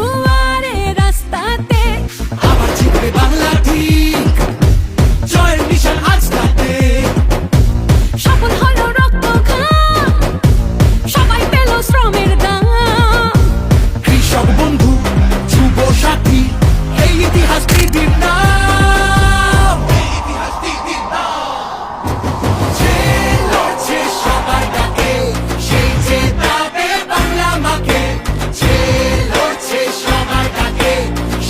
দুয়ারে রাস্তাতে আবার জিতবে বাংলা ঠিক, জয়ের নিশান আজ তাতে। সফল হলো রক্ত ঘাম, সবাই পেল শ্রমের দাম। কৃষক বন্ধু, যুব সাথী, এই ইতিহাস দিদির নাম। যে লড়ছে সবার ডাকে, সেই জেতাবে বাংলা মাকে। যে লড়ছে সবার ডাকে,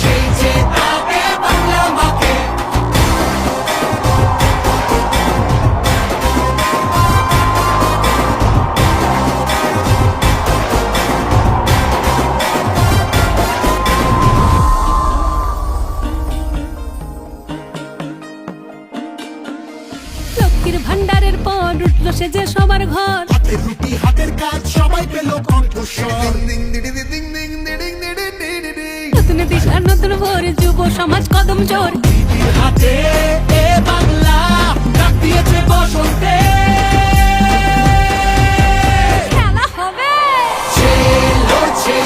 সেই জেতাবে বাংলা মাকে। লক্ষ্মীর ভান্ডারের পর উঠলো সে যে সবার ঘর। হাতের রুটি হাতের কাজ সবাই পেল কণ্ঠস্বর। নতুন দিশা নতুন ভোর, যুব সমাজ কদম জোর। দিদির হাতে এ বাংলা ডাক দিয়েছে বসন্তে। খেলা হবে যে লড়ছে